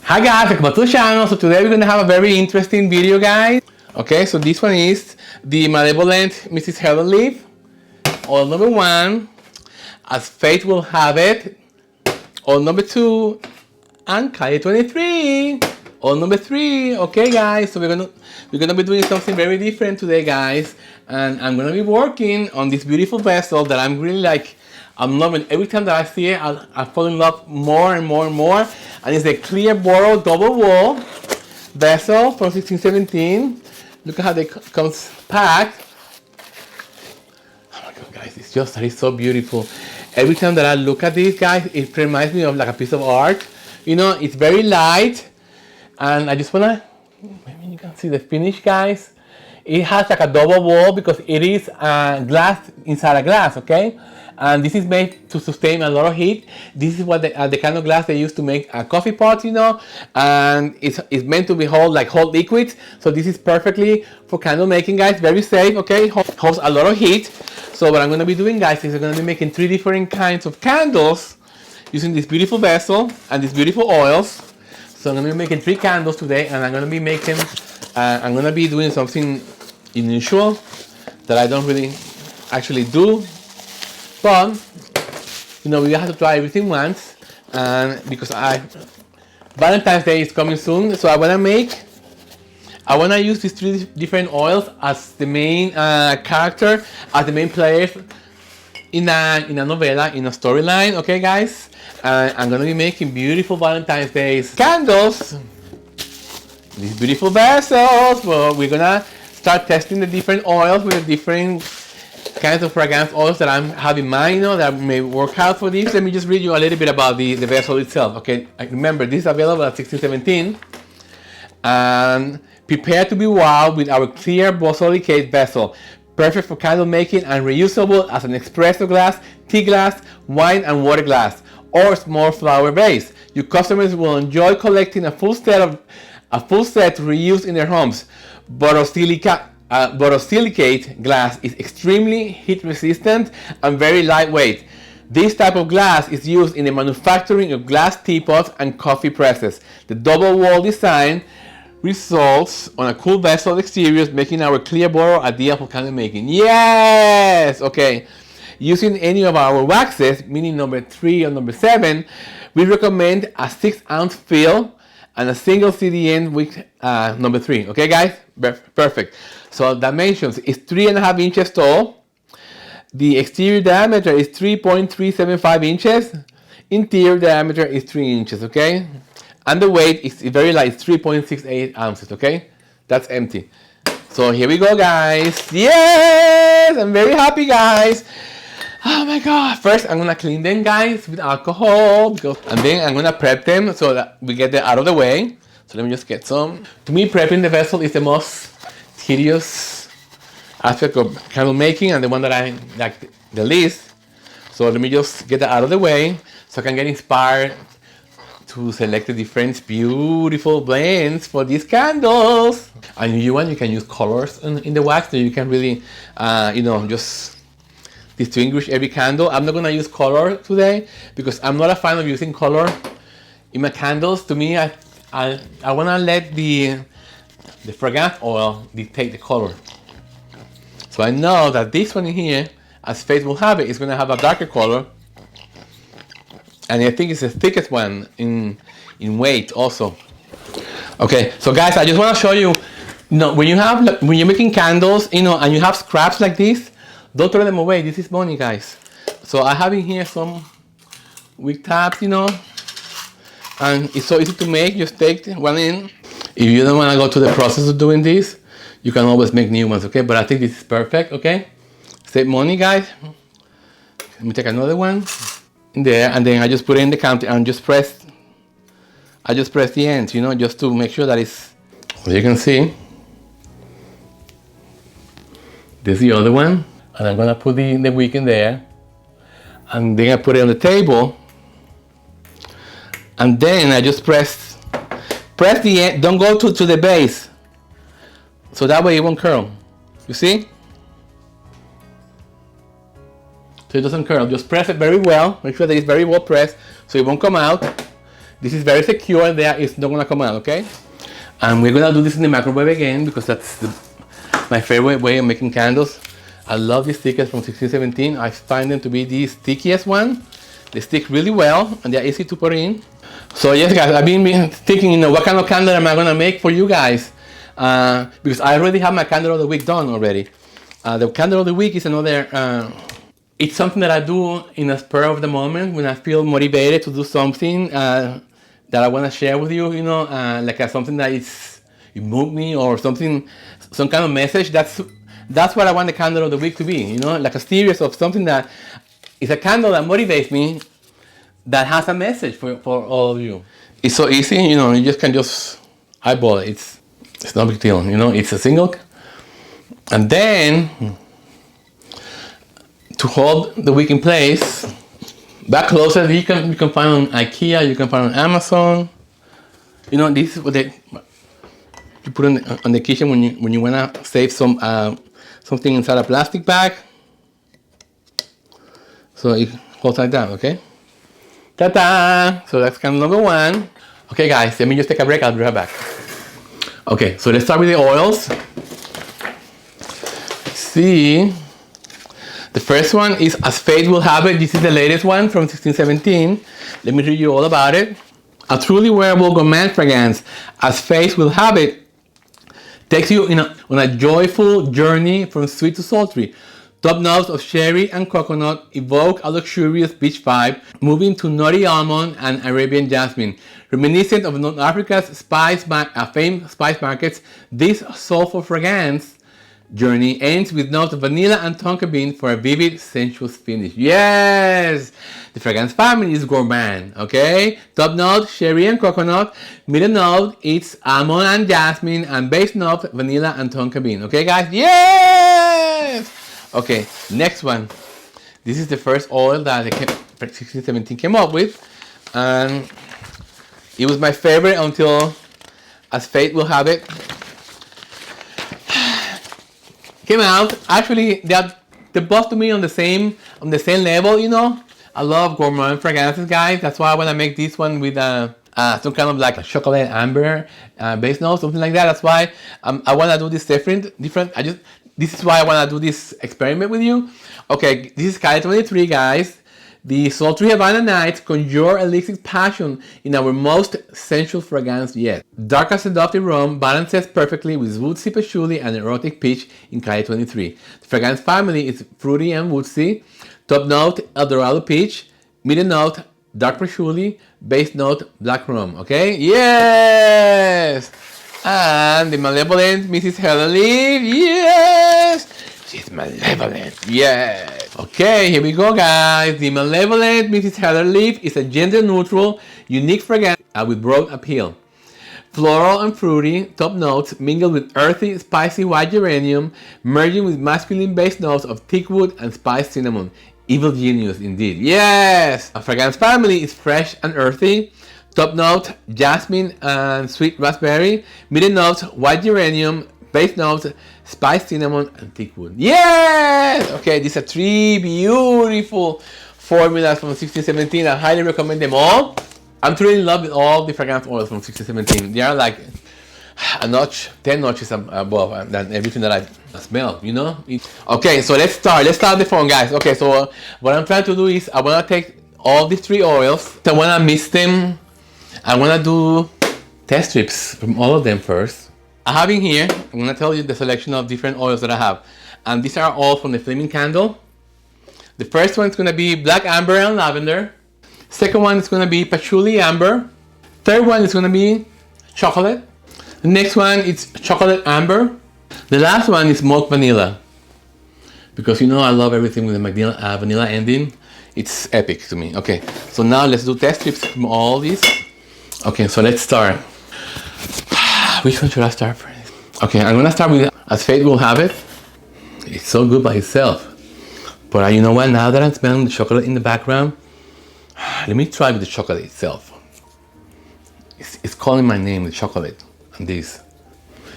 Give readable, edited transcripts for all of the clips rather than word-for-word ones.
Hi guys, welcome back to the channel. So today we're gonna have a very interesting video, guys. Okay, so this one is the Malevolent Mrs. Heavenly, oil number 1, as fate will have it, oil number 2, and Kali 23, oil number 3. Okay guys, so we're gonna be doing something very different today, guys, and I'm gonna be working on this beautiful vessel that I'm really like. I'm loving. Every time that I see it, I fall in love more and more and more. And it's the clear bottle double wall vessel from 1617. Look at how they comes packed. Oh my god, guys, it's so beautiful. Every time that I look at this, guys, it reminds me of like a piece of art. You know, it's very light, and I just wanna. Maybe you can see the finish, guys. It has like a double wall because it is glass inside a glass, okay? And this is made to sustain a lot of heat. This is what the kind of glass they use to make a coffee pot, you know, and it's meant to be hold liquids. So this is perfectly for candle making, guys. Very safe, okay? Holds a lot of heat. So what I'm gonna be doing, guys, is I'm gonna be making 3 different kinds of candles using this beautiful vessel and these beautiful oils. So I'm gonna be making 3 candles today, and I'm gonna be making, I'm gonna be doing something unusual that I don't really actually do. But, you know, we have to try everything once, and because Valentine's Day is coming soon, so I wanna use these 3 different oils as the main character, as the main players in a novella, in a storyline, okay guys? I'm gonna be making beautiful Valentine's Day candles, these beautiful vessels. Well, we're gonna start testing the different oils with the different kinds of fragrance oils that I have in mind, you know, that may work out for this. Let me just read you a little bit about the vessel itself. Okay, remember this is available at 1617, and prepare to be wowed with our clear borosilicate vessel, perfect for candle making and reusable as an espresso glass, tea glass, wine and water glass, or small flower vase. Your customers will enjoy collecting a full set to reuse in their homes. Borosilicate glass is extremely heat resistant and very lightweight. This type of glass is used in the manufacturing of glass teapots and coffee presses. The double wall design results on a cool vessel exterior, making our clear bottle ideal for candle making. Yes! Okay. Using any of our waxes, meaning number 3 or number 7, we recommend a 6-ounce fill and a single CDN with number 3. Okay guys? Perfect. So dimensions is 3.5 inches tall. The exterior diameter is 3.375 inches. Interior diameter is 3 inches, okay? And the weight is very light, it's 3.68 ounces, okay? That's empty. So here we go, guys. Yes! I'm very happy, guys. Oh my god. First, I'm gonna clean them, guys, with alcohol, and then I'm gonna prep them so that we get them out of the way. So let me just get some. To me, prepping the vessel is the most tedious aspect of candle making, and the one that I like the least. So let me just get that out of the way so I can get inspired to select the different beautiful blends for these candles. And you can use colors in the wax, so you can really, you know, just distinguish every candle. I'm not gonna use color today because I'm not a fan of using color in my candles. To me, I wanna let the fragrance oil dictate the color. So I know that this one in here, as fate will have it, is gonna have a darker color. And I think it's the thickest one in weight also. Okay, so guys, I just wanna show you, you know, when you're making candles, you know, and you have scraps like this, don't throw them away. This is money, guys. So I have in here some wick tabs, you know, and it's so easy to make. Just take one in. If you don't want to go to the process of doing this, you can always make new ones, okay? But I think this is perfect, okay? Save money, guys. Let me take another one in there, and then I just put it in the counter and just press. I just press the ends, you know, just to make sure that it's. As you can see, this is the other one. And I'm gonna put the wick in there, and then I put it on the table, and then I just press the end. Don't go to the base, so that way it won't curl. You see? So it doesn't curl. Just press it very well. Make sure that it's very well pressed, so it won't come out. This is very secure, there it's not gonna come out, okay? And we're gonna do this in the microwave again because that's my favorite way of making candles. I love these stickers from 1617. I find them to be the stickiest one. They stick really well and they're easy to put in. So yes guys, I've been thinking, you know, what kind of candle am I gonna make for you guys? Because I already have my candle of the week done already. The candle of the week is another, it's something that I do in a spur of the moment when I feel motivated to do something that I want to share with you, you know, like something that it moved me or something, some kind of message. That's what I want the candle of the week to be, you know, like a series of something that is a candle that motivates me, that has a message for all of you. It's so easy, you know, you just can eyeball it. It's no big deal, you know, it's a single. And then, to hold the wick in place, back closer, you can find on IKEA, you can find on Amazon. You know, this is what you put on the kitchen when you wanna save something inside a plastic bag. So it holds like that, okay? Ta-da! So that's candle number one. Okay guys, let me just take a break, I'll be right back. Okay, so let's start with the oils. See, the first one is As Fate Will Have It. This is the latest one from 1617. Let me read you all about it. A truly wearable gourmand fragrance, As Fate Will Have It, takes you on a joyful journey from sweet to sultry. Top notes of cherry and coconut evoke a luxurious beach vibe, moving to nutty almond and Arabian jasmine. Reminiscent of North Africa's famed spice markets, this soulful fragrance journey ends with notes of vanilla and tonka bean for a vivid, sensuous finish. Yes! The fragrance family is gourmand, okay? Top note, cherry and coconut. Middle note, it's almond and jasmine. And base note, vanilla and tonka bean. Okay, guys? Yes! Okay, next one. This is the first oil that 1617 came up with. And it was my favorite until As Fate Will Have It came out. Actually, they both to me on the same level, you know. I love gourmand fragrances, guys. That's why I want to make this one with some kind of like a chocolate amber base note, something like that. That's why I want to do this different. This is why I want to do this experiment with you. Okay, this is Cali 23, guys. The sultry Havana Nights conjure illicit passion in our most sensual fragrance yet. Dark and seductive rum balances perfectly with woodsy patchouli and erotic peach in Cali 23. The fragrance family is fruity and woodsy. Top note, El Dorado peach. Middle note, dark patchouli. Base note, black rum. Okay? Yes! And the malevolent Mrs. Helen Leaf. Yes! She's malevolent. Yes! Okay, here we go, guys. The malevolent Mrs. Heather Leaf is a gender-neutral, unique fragrance with broad appeal. Floral and fruity top notes mingle with earthy, spicy white geranium, merging with masculine base notes of teakwood and spiced cinnamon. Evil genius, indeed. Yes! A fragrance family is fresh and earthy. Top note, jasmine and sweet raspberry. Middle notes, white geranium. Base notes, spiced cinnamon and teakwood. Yes! Okay, these are three beautiful formulas from 1617. I highly recommend them all. I'm truly in love with all the fragrance oils from 1617. They are like a notch, 10 notches above than everything that I smell, you know? Okay, so let's start. Let's start the phone, guys. Okay, so what I'm trying to do is I want to take all these three oils. I want to mix them. I want to do test strips from all of them first. I have in here, I'm going to tell you the selection of different oils that I have. And these are all from the Flaming Candle. The first one is going to be Black Amber and Lavender. Second one is going to be Patchouli Amber. Third one is going to be Chocolate. The next one is Chocolate Amber. The last one is Milk Vanilla. Because you know I love everything with the vanilla ending. It's epic to me. Okay, so now let's do test strips from all these. Okay, so let's start. Which one should I start first? Okay, I'm gonna start with As Fate Will Have It. It's so good by itself. But you know what, now that I'm smelling the chocolate in the background, let me try with the chocolate itself. It's calling my name, the chocolate, and this.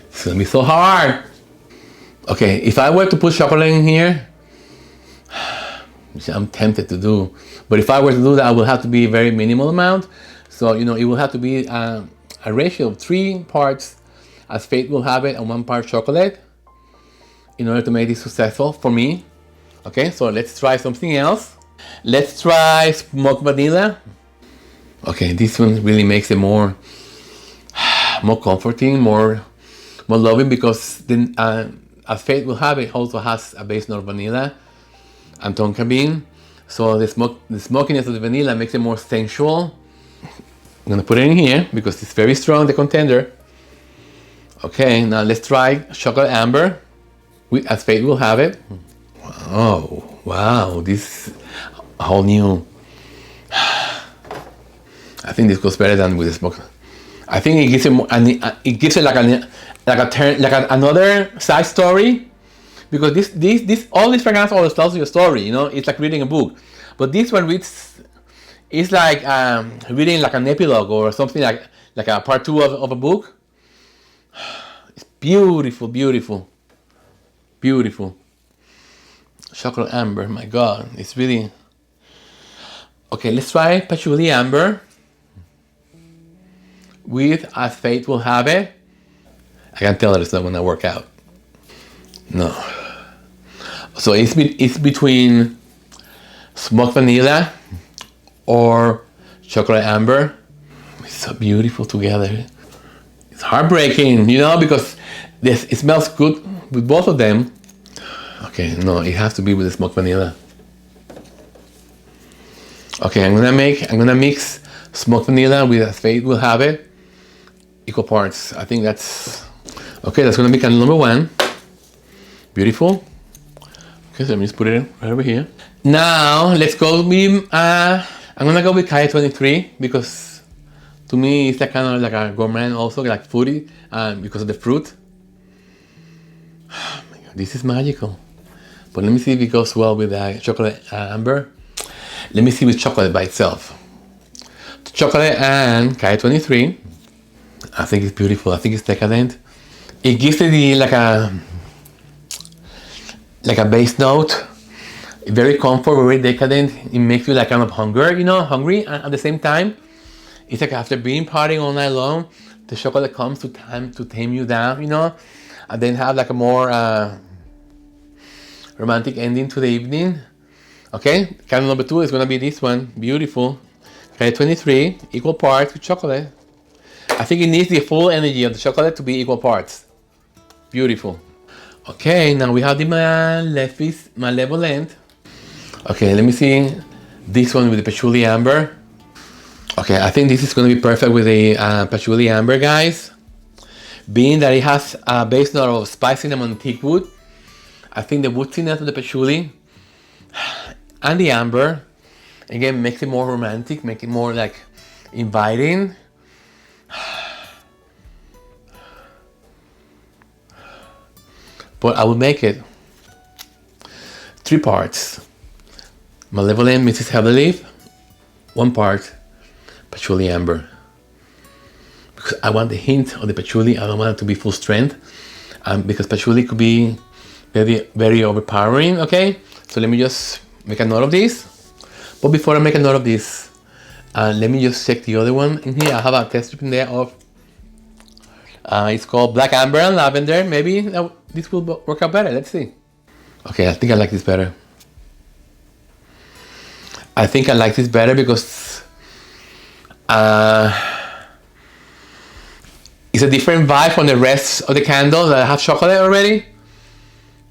It's gonna be so hard. Okay, if I were to put chocolate in here, which I'm tempted to do, but if I were to do that, I will have to be a very minimal amount. So, you know, it will have to be a ratio of 3 parts as fate will have it and 1 part chocolate in order to make this successful for me. Okay, so let's try something else. Let's try smoked vanilla. Okay, this one really makes it more comforting, more loving, because then as fate will have it, also has a base note of vanilla and tonka bean. So the smokiness of the vanilla makes it more sensual. I'm gonna put it in here because it's very strong, the contender. Okay, now let's try chocolate amber, as fate will have it. Oh, wow, this is a whole new. I think this goes better than with the smoke. I think it gives it more, another side story, because all these fragrances always tells you a story. You know, it's like reading a book, but this one reads, it's like reading like an epilogue or something, like a part 2 of a book. It's beautiful, beautiful, beautiful. Chocolate amber, my God, it's really okay. Let's try patchouli amber with as fate will have it. I can tell that it's not gonna work out. No. So it's between smoked vanilla or chocolate amber. It's so beautiful together. It's heartbreaking, you know, because it smells good with both of them. Okay, no, it has to be with the smoked vanilla. Okay, I'm gonna mix smoked vanilla with as fate will have it, equal parts. I think that's okay. That's gonna be candle number 1. Beautiful. Okay, so let me just put it right over here. Now let's go with I'm gonna go with Calle 23 because to me it's like kind of like a gourmand, also like foodie, because of the fruit. Oh my God, this is magical. But let me see if it goes well with chocolate amber. Let me see with chocolate by itself. Chocolate and Calle 23. I think it's beautiful. I think it's decadent. It gives it like a base note. Very comfort, very decadent. It makes you like kind of hungry at the same time. It's like after being partying all night long, the chocolate comes to tame you down, you know, and then have like a more romantic ending to the evening. Okay, candle number 2 is gonna be this one. Beautiful. Okay, 23 equal parts with chocolate. I think it needs the full energy of the chocolate to be equal parts. Beautiful. Okay, now we have the Malevolent. Okay, let me see this one with the patchouli amber. Okay, I think this is going to be perfect with the patchouli amber, guys. Being that it has a base note of spice cinnamon teak wood, I think the woodiness of the patchouli and the amber again makes it more romantic, make it more like inviting. But I will make it 3 parts. Malevolent Mrs. Heatherleaf, 1 part patchouli amber. Because I want the hint of the patchouli, I don't want it to be full strength. Because patchouli could be very, very overpowering, okay? So let me just make a note of this. But before I make a note of this, let me just check the other one in here. I have a test strip in there of, it's called Black Amber and Lavender. Maybe this will work out better, let's see. Okay, I think I like this better. I think I like this better because it's a different vibe from the rest of the candles that have chocolate already.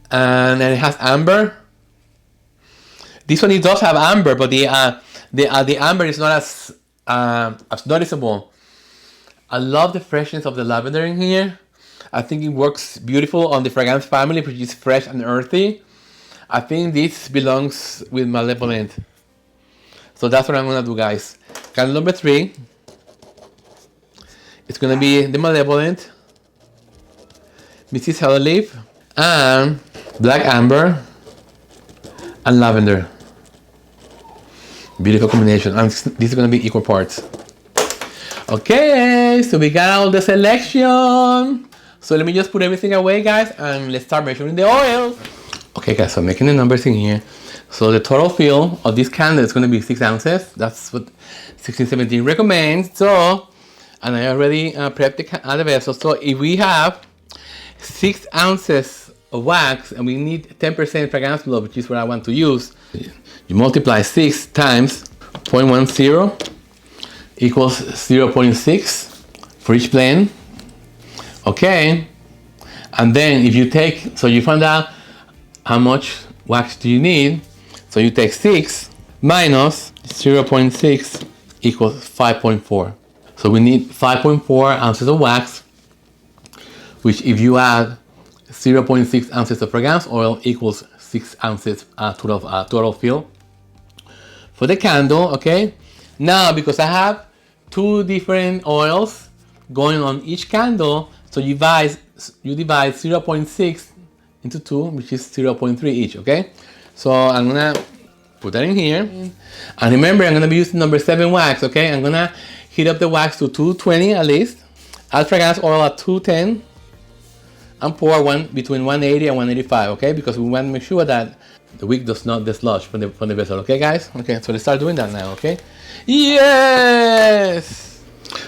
And then it has amber. This one, it does have amber, but the amber is not as noticeable. I love the freshness of the lavender in here. I think it works beautiful on the fragrance family, which is fresh and earthy. I think this belongs with Malevolent. So that's what I'm gonna do, guys. Candle number 3. It's gonna be the Malevolent, Mrs. Heatherleaf, and Black Amber and Lavender. Beautiful combination. And this is gonna be equal parts. Okay, so we got all the selection. So let me just put everything away, guys, and let's start measuring the oil. Okay, guys, so I'm making the numbers in here. So the total fill of this candle is going to be 6 ounces. That's what 1617 recommends. So, and I already prepped the vessel. So if we have 6 ounces of wax and we need 10% fragrance blow, which is what I want to use, you multiply 6 times 0.10 equals 0.6 for each blend. Okay. And then if you take, so you find out how much wax do you need. So you take 6 minus 0.6 equals 5.4. So we need 5.4 ounces of wax, which if you add 0.6 ounces of fragrance oil equals 6 ounces total fill for the candle. Okay. Now, because I have 2 different oils going on each candle, so you divide 0.6 into 2, which is 0.3 each. Okay. So I'm gonna put that in here. And remember, I'm gonna be using number 7 wax. Okay. I'm gonna heat up the wax to 220 at least. Add fragrance oil at 210. And pour one between 180 and 185, okay? Because we want to make sure that the wick does not dislodge from the vessel, okay, guys? Okay, so let's start doing that now, okay? Yes!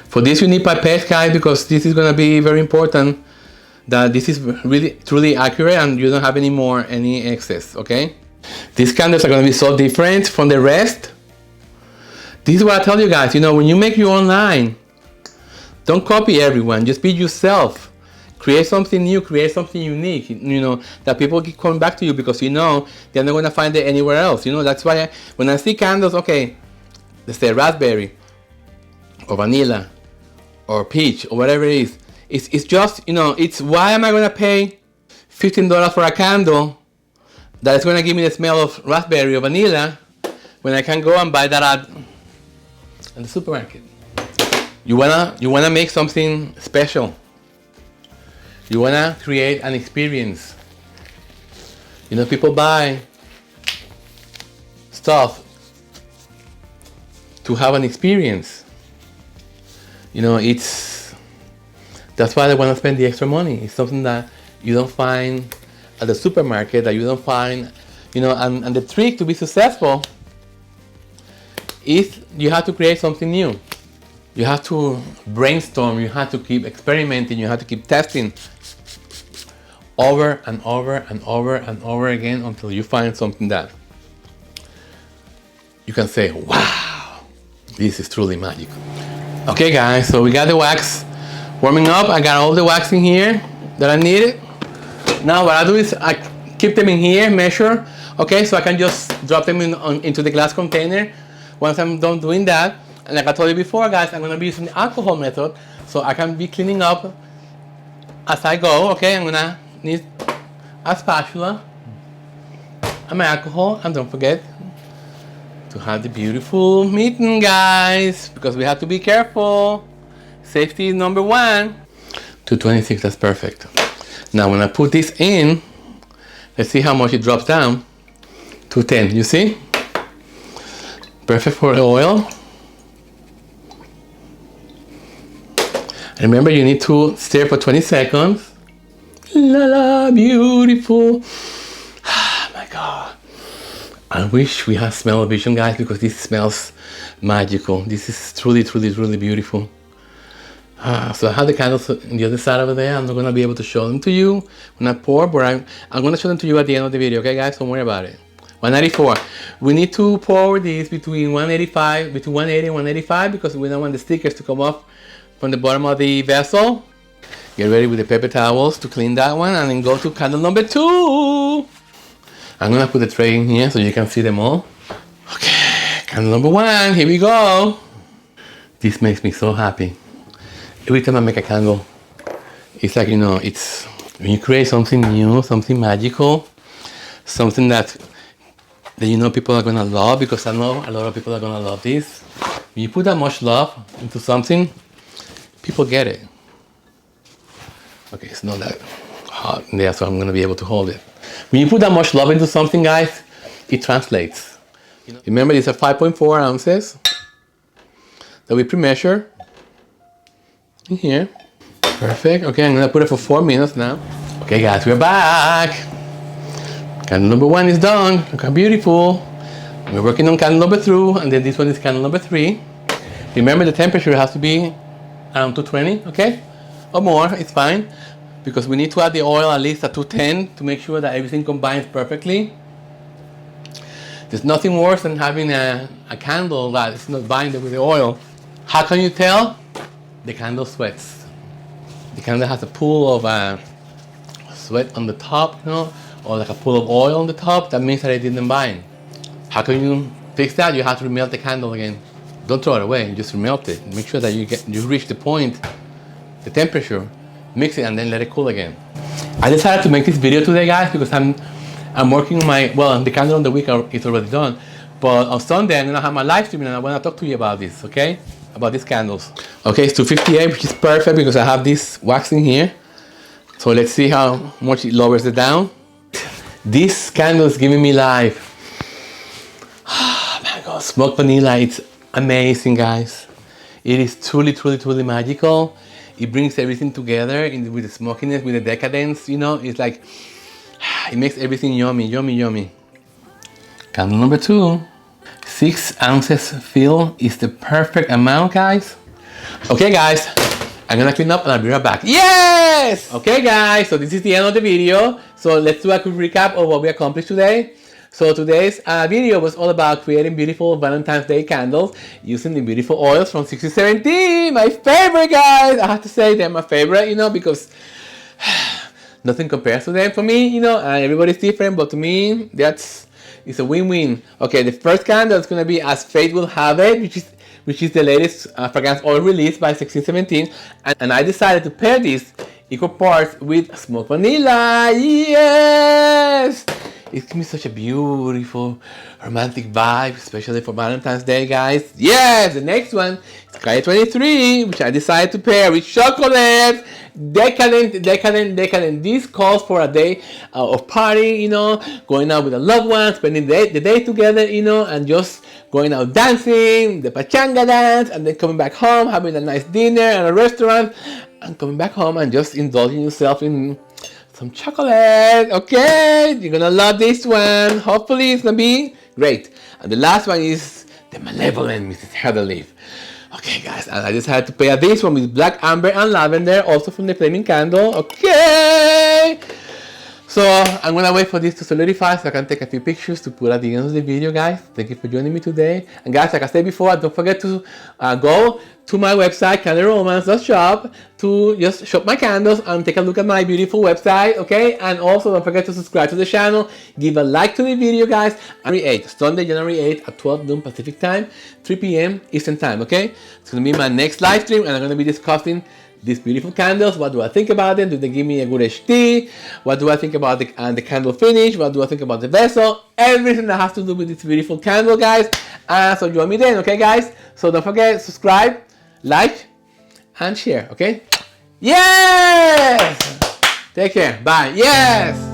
For this, you need pipette, guys, because this is gonna be very important that this is really truly accurate and you don't have any excess, okay? These candles are gonna be so different from the rest. This is what I tell you guys, you know, when you make your own line, don't copy everyone, just be yourself. Create something new, create something unique, you know, that people keep coming back to you because you know they're not going to find it anywhere else. You know, that's why when I see candles, okay, let's say raspberry or vanilla or peach or whatever it is, it's just, you know, it's why am I going to pay $15 for a candle that is going to give me the smell of raspberry or vanilla when I can go and buy that at the supermarket? You wanna make something special. You wanna create an experience. You know, people buy stuff to have an experience. You know, that's why they wanna spend the extra money. It's something that you don't find at the supermarket, that you don't find, you know, and the trick to be successful is you have to create something new. You have to brainstorm, you have to keep experimenting, you have to keep testing over and over and over and over again until you find something that you can say, wow, this is truly magical. Okay guys, so we got the wax warming up. I got all the wax in here that I needed. Now what I do is I keep them in here, measure, okay, so I can just drop them into the glass container once I'm done doing that. And like I told you before, guys, I'm going to be using the alcohol method so I can be cleaning up as I go, okay? I'm going to need a spatula and my alcohol, and don't forget to have the beautiful mitten, guys, because we have to be careful. Safety is number 1. 226, that's perfect. Now when I put this in, let's see how much it drops down. 210, you see? Perfect for the oil. Remember, you need to stir for 20 seconds. La la, beautiful. Oh my God. I wish we had smell-o-vision, guys, because this smells magical. This is truly, truly, truly beautiful. So I have the candles on the other side over there. I'm not going to be able to show them to you when I pour, but I'm going to show them to you at the end of the video, okay, guys? Don't worry about it. 194. We need to pour this between 180 and 185 because we don't want the stickers to come off from the bottom of the vessel. Get ready with the paper towels to clean that one, and then go to candle number 2. I'm gonna put the tray in here so you can see them all. Okay, candle number 1, here we go. This makes me so happy. Every time I make a candle, it's like, you know, it's when you create something new, something magical, something that you know people are gonna love, because I know a lot of people are gonna love this. When you put that much love into something, people get it. Okay, it's not that hot in there, so I'm gonna be able to hold it. When you put that much love into something, guys, it translates. Remember, these are 5.4 ounces that we pre-measure in here. Perfect. Okay, I'm gonna put it for 4 minutes now. Okay, guys, we're back. Candle number 1 is done. Look how beautiful. We're working on candle number 2, and then this one is candle number 3. Remember, the temperature has to be around 220, okay? Or more, it's fine. Because we need to add the oil at least at 210 to make sure that everything combines perfectly. There's nothing worse than having a candle that is not binding with the oil. How can you tell? The candle sweats. The candle has a pool of sweat on the top, you know, or like a pool of oil on the top. That means that it didn't bind. How can you fix that? You have to remelt the candle again. Don't throw it away, just remelt it. Make sure that you reach the point, the temperature, mix it, and then let it cool again. I decided to make this video today, guys, because I'm working on the candle on the wick is already done. But on Sunday, I'm gonna have my live stream, and I wanna talk to you about this, okay? About these candles. Okay, it's 258, which is perfect because I have this wax in here. So let's see how much it lowers it down. This candle is giving me life. Oh my God, smoked vanilla, it's amazing, guys. It is truly, truly, truly magical. It brings everything together with the smokiness, with the decadence, you know. It's like, it makes everything yummy, yummy, yummy. Candle number 2. 6 ounces fill is the perfect amount, guys. Okay, guys, I'm gonna clean up and I'll be right back. Yes! Okay, guys, so this is the end of the video. So let's do a quick recap of what we accomplished today. So today's video was all about creating beautiful Valentine's Day candles using the beautiful oils from 6017. My favorite, guys. I have to say they're my favorite, you know, because nothing compares to them for me, you know. Everybody's different, but to me, it's a win-win. Okay, the first candle is gonna be As Fate Will Have It, which is the latest fragrance oil released by 1617, and I decided to pair this equal parts with smoked vanilla. Yes! It gives me such a beautiful romantic vibe, especially for Valentine's Day, guys. Yes! The next one is Calle 23, which I decided to pair with chocolate. Decadent, decadent, decadent. This calls for a day of party, you know, going out with a loved one, spending the day together, you know, and just going out dancing, the pachanga dance, and then coming back home, having a nice dinner at a restaurant, and coming back home and just indulging yourself in some chocolate. Okay, you're gonna love this one. Hopefully it's gonna be great. And the last one is the Malevolent Mrs. Heatherleaf. Okay, guys, and I just had to pair this one with black, amber, and lavender, also from the Flaming Candle. Okay. So I'm gonna wait for this to solidify so I can take a few pictures to put at the end of the video, guys. Thank you for joining me today. And guys, like I said before, don't forget to go to my website, candleromance.shop, to just shop my candles and take a look at my beautiful website, okay? And also don't forget to subscribe to the channel, give a like to the video, guys. January 8th, Sunday, January 8th at 12 noon Pacific time, 3 p.m. Eastern time, okay? It's gonna be my next live stream, and I'm gonna be discussing these beautiful candles. What do I think about them? Do they give me a good HT? What do I think about the candle finish? What do I think about the vessel? Everything that has to do with this beautiful candle, guys. So join me then, okay, guys? So don't forget, subscribe, like, and share, okay? Yes! Take care. Bye. Yes!